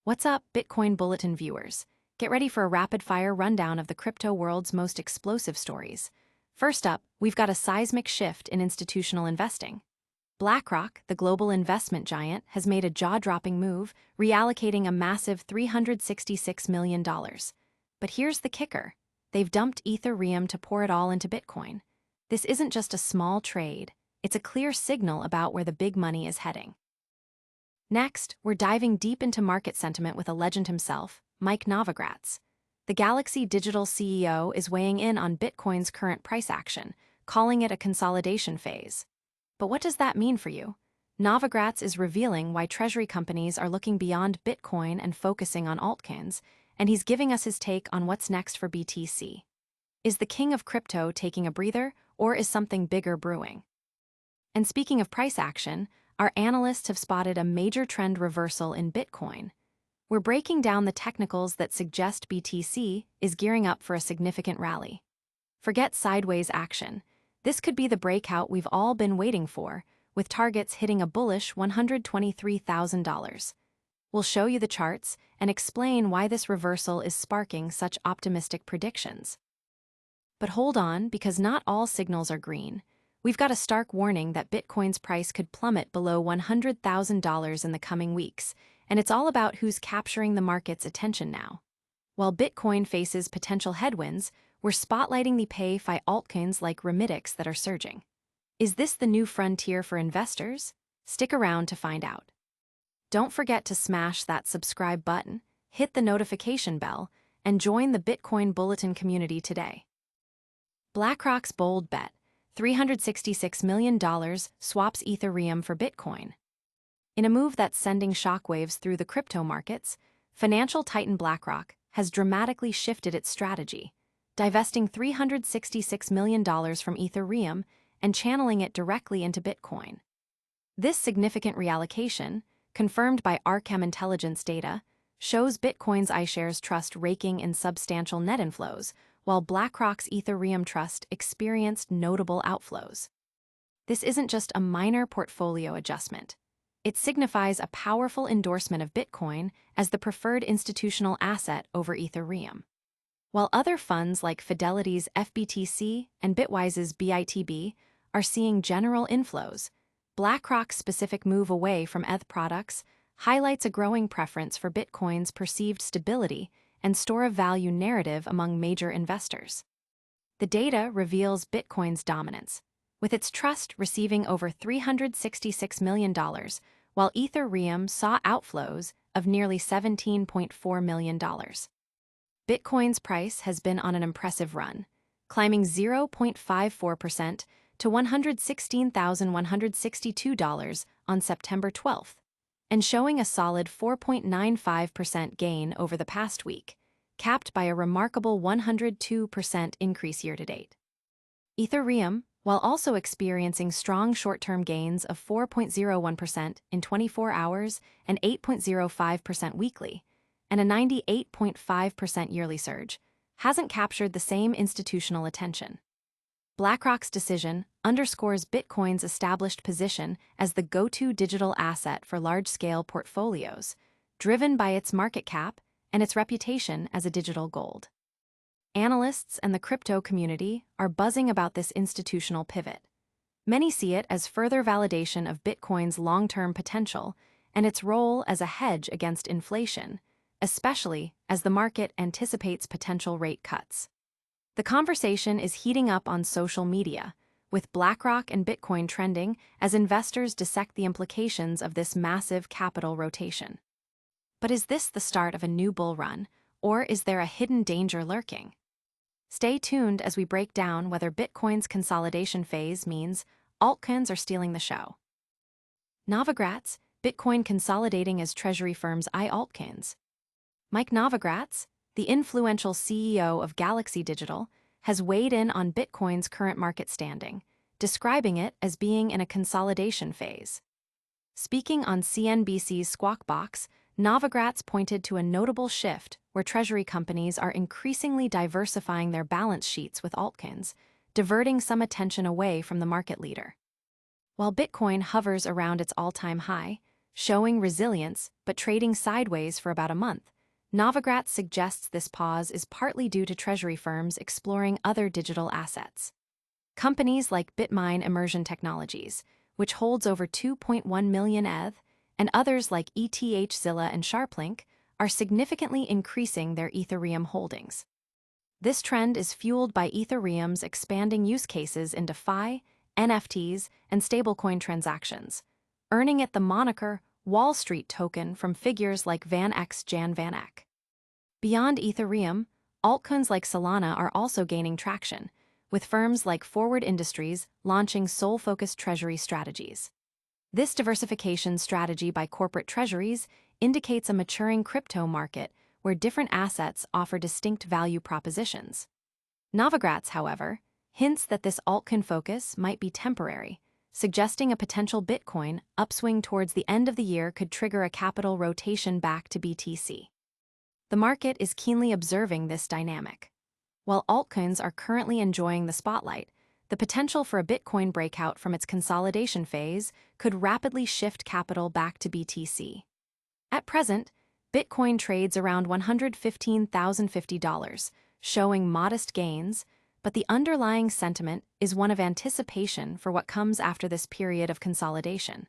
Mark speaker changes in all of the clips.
Speaker 1: What's up, Bitcoin Bulletin viewers? Get ready for a rapid-fire rundown of the crypto world's most explosive stories. First up, we've got a seismic shift in institutional investing. BlackRock, the global investment giant, has made a jaw-dropping move, reallocating a massive $366 million. But here's the kicker. They've dumped Ethereum to pour it all into Bitcoin. This isn't just a small trade. It's a clear signal about where the big money is heading. Next, we're diving deep into market sentiment with a legend himself, Mike Novogratz. The Galaxy Digital CEO is weighing in on Bitcoin's current price action, calling it a consolidation phase. But what does that mean for you? Novogratz is revealing why treasury companies are looking beyond Bitcoin and focusing on altcoins, and he's giving us his take on what's next for BTC. Is the king of crypto taking a breather, or is something bigger brewing? And speaking of price action, our analysts have spotted a major trend reversal in Bitcoin. We're breaking down the technicals that suggest BTC is gearing up for a significant rally. Forget sideways action. This could be the breakout we've all been waiting for, with targets hitting a bullish $123,000. We'll show you the charts and explain why this reversal is sparking such optimistic predictions. But hold on, because not all signals are green. We've got a stark warning that Bitcoin's price could plummet below $100,000 in the coming weeks, and it's all about who's capturing the market's attention now. While Bitcoin faces potential headwinds, we're spotlighting the PayFi altcoins like Remittix that are surging. Is this the new frontier for investors? Stick around to find out. Don't forget to smash that subscribe button, hit the notification bell, and join the Bitcoin Bulletin community today. BlackRock's bold bet. $366 million swaps Ethereum for Bitcoin. In a move that's sending shockwaves through the crypto markets, financial titan BlackRock has dramatically shifted its strategy, divesting $366 million from Ethereum and channeling it directly into Bitcoin. This significant reallocation, confirmed by Arkham Intelligence data, shows Bitcoin's iShares Trust raking in substantial net inflows, while BlackRock's Ethereum Trust experienced notable outflows. This isn't just a minor portfolio adjustment. It signifies a powerful endorsement of Bitcoin as the preferred institutional asset over Ethereum. While other funds like Fidelity's FBTC and Bitwise's BITB are seeing general inflows, BlackRock's specific move away from ETH products highlights a growing preference for Bitcoin's perceived stability and store of value narrative among major investors. The data reveals Bitcoin's dominance, with its trust receiving over $366 million, while Ethereum saw outflows of nearly $17.4 million. Bitcoin's price has been on an impressive run, climbing 0.54% to $116,162 on September 12th, and showing a solid 4.95% gain over the past week, capped by a remarkable 102% increase year-to-date. Ethereum, while also experiencing strong short-term gains of 4.01% in 24 hours and 8.05% weekly, and a 98.5% yearly surge, hasn't captured the same institutional attention. BlackRock's decision underscores Bitcoin's established position as the go-to digital asset for large-scale portfolios, driven by its market cap and its reputation as a digital gold. Analysts and the crypto community are buzzing about this institutional pivot. Many see it as further validation of Bitcoin's long-term potential and its role as a hedge against inflation, especially as the market anticipates potential rate cuts. The conversation is heating up on social media, with BlackRock and Bitcoin trending as investors dissect the implications of this massive capital rotation. But is this the start of a new bull run, or is there a hidden danger lurking? Stay tuned as we break down whether Bitcoin's consolidation phase means altcoins are stealing the show. Novogratz, Bitcoin consolidating as treasury firms eye altcoins. Mike Novogratz, the influential CEO of Galaxy Digital, has weighed in on Bitcoin's current market standing, describing it as being in a consolidation phase. Speaking on CNBC's Squawk Box, Novogratz pointed to a notable shift where treasury companies are increasingly diversifying their balance sheets with altcoins, diverting some attention away from the market leader. While Bitcoin hovers around its all-time high, showing resilience but trading sideways for about a month. Novogratz suggests this pause is partly due to treasury firms exploring other digital assets. Companies like Bitmine Immersion Technologies, which holds over 2.1 million ETH, and others like ETH, Zilla, and SharpLink, are significantly increasing their Ethereum holdings. This trend is fueled by Ethereum's expanding use cases in DeFi, NFTs, and stablecoin transactions, earning it the moniker Wall Street token from figures like Van X Jan Van Eck. Beyond Ethereum, altcoins like Solana are also gaining traction, with firms like Forward Industries launching SOL-focused treasury strategies. This diversification strategy by corporate treasuries indicates a maturing crypto market where different assets offer distinct value propositions. Novogratz, however, hints that this altcoin focus might be temporary, suggesting a potential Bitcoin upswing towards the end of the year could trigger a capital rotation back to BTC. The market is keenly observing this dynamic. While altcoins are currently enjoying the spotlight, the potential for a Bitcoin breakout from its consolidation phase could rapidly shift capital back to BTC. At present, Bitcoin trades around $115,050, showing modest gains, but the underlying sentiment is one of anticipation for what comes after this period of consolidation.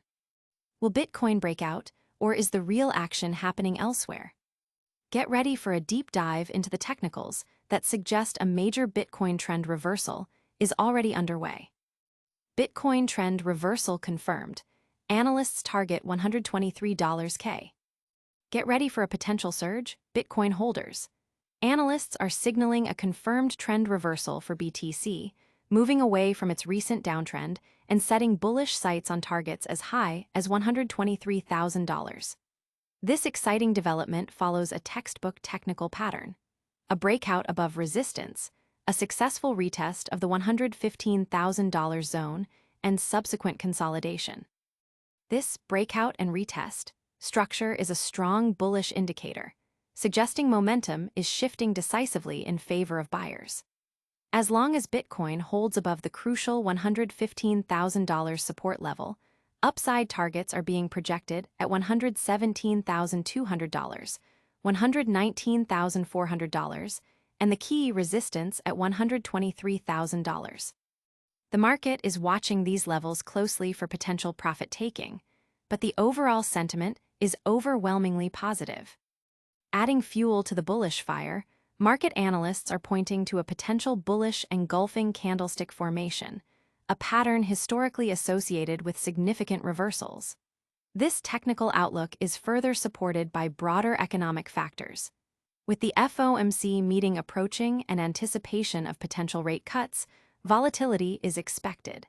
Speaker 1: Will Bitcoin break out, or is the real action happening elsewhere? Get ready for a deep dive into the technicals that suggest a major Bitcoin trend reversal is already underway. Bitcoin trend reversal confirmed. Analysts target $123K. Get ready for a potential surge, Bitcoin holders. Analysts are signaling a confirmed trend reversal for BTC, moving away from its recent downtrend and setting bullish sights on targets as high as $123,000. This exciting development follows a textbook technical pattern: a breakout above resistance, a successful retest of the $115,000 zone, and subsequent consolidation. This breakout and retest structure is a strong bullish indicator, suggesting momentum is shifting decisively in favor of buyers. As long as Bitcoin holds above the crucial $115,000 support level, upside targets are being projected at $117,200, $119,400, and the key resistance at $123,000. The market is watching these levels closely for potential profit-taking, but the overall sentiment is overwhelmingly positive. Adding fuel to the bullish fire, market analysts are pointing to a potential bullish engulfing candlestick formation, a pattern historically associated with significant reversals. This technical outlook is further supported by broader economic factors. With the FOMC meeting approaching and anticipation of potential rate cuts, volatility is expected.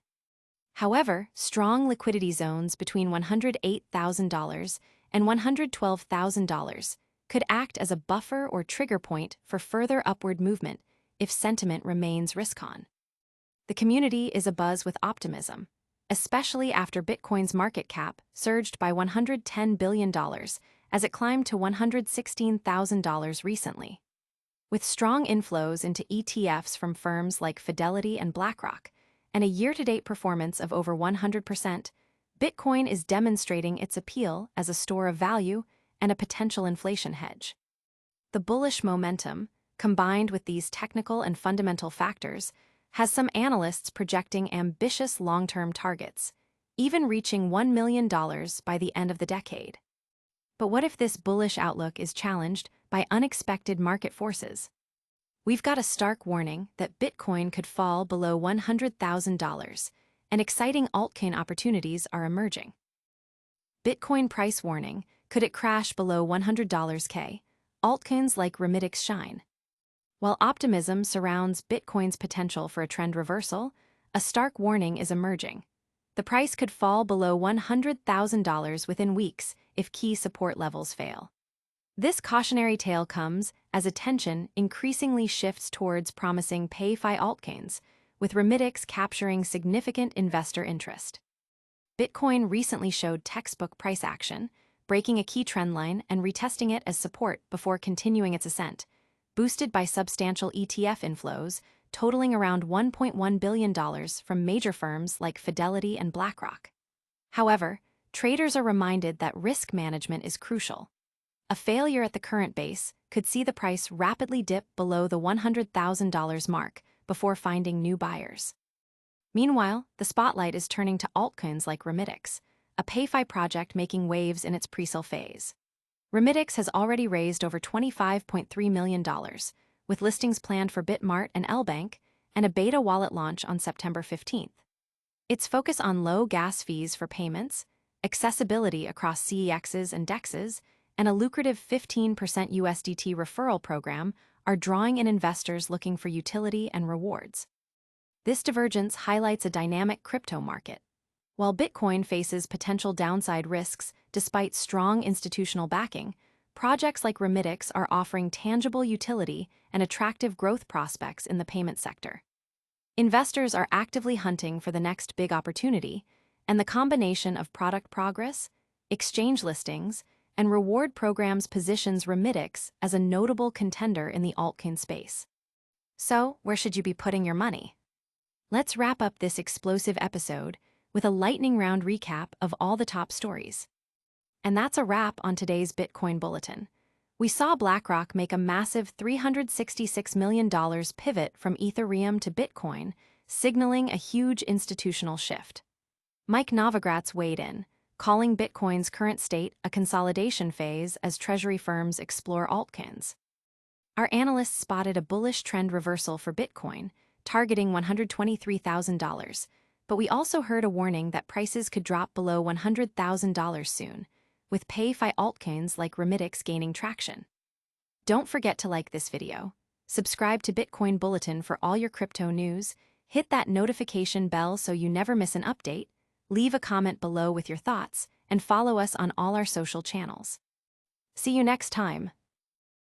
Speaker 1: However, strong liquidity zones between $108,000 and $112,000 could act as a buffer or trigger point for further upward movement if sentiment remains risk-on. The community is abuzz with optimism, especially after Bitcoin's market cap surged by $110 billion as it climbed to $116,000 recently. With strong inflows into ETFs from firms like Fidelity and BlackRock, and a year-to-date performance of over 100%, Bitcoin is demonstrating its appeal as a store of value and a potential inflation hedge. The bullish momentum, combined with these technical and fundamental factors, has some analysts projecting ambitious long-term targets, even reaching $1 million by the end of the decade. But what if this bullish outlook is challenged by unexpected market forces? We've got a stark warning that Bitcoin could fall below $100,000, and exciting altcoin opportunities are emerging. Bitcoin price warning: could it crash below $100K? Altcoins like Remittix shine. While optimism surrounds Bitcoin's potential for a trend reversal, a stark warning is emerging. The price could fall below $100,000 within weeks if key support levels fail. This cautionary tale comes as attention increasingly shifts towards promising PayFi altcoins, with Remittix capturing significant investor interest. Bitcoin recently showed textbook price action, breaking a key trend line and retesting it as support before continuing its ascent, boosted by substantial ETF inflows totaling around $1.1 billion from major firms like Fidelity and BlackRock. However, traders are reminded that risk management is crucial. A failure at the current base could see the price rapidly dip below the $100,000 mark before finding new buyers. Meanwhile, the spotlight is turning to altcoins like Remittix, a PayFi project making waves in its pre-sale phase. Remittix has already raised over $25.3 million, with listings planned for Bitmart and Lbank, and a beta wallet launch on September 15th. Its focus on low gas fees for payments, accessibility across CEXs and DEXs, and a lucrative 15% USDT referral program are drawing in investors looking for utility and rewards. This divergence highlights a dynamic crypto market. While Bitcoin faces potential downside risks despite strong institutional backing, projects like Remittix are offering tangible utility and attractive growth prospects in the payment sector. Investors are actively hunting for the next big opportunity, and the combination of product progress, exchange listings, and reward programs positions Remittix as a notable contender in the altcoin space. So, where should you be putting your money? Let's wrap up this explosive episode with a lightning round recap of all the top stories. And that's a wrap on today's Bitcoin Bulletin. We saw BlackRock make a massive $366 million pivot from Ethereum to Bitcoin, signaling a huge institutional shift. Mike Novogratz weighed in, calling Bitcoin's current state a consolidation phase as treasury firms explore altcoins. Our analysts spotted a bullish trend reversal for Bitcoin, targeting $123,000, but we also heard a warning that prices could drop below $100,000 soon, with PayFi altcoins like Remittix gaining traction. Don't forget to like this video, subscribe to Bitcoin Bulletin for all your crypto news, hit that notification bell so you never miss an update, leave a comment below with your thoughts, and follow us on all our social channels. See you next time.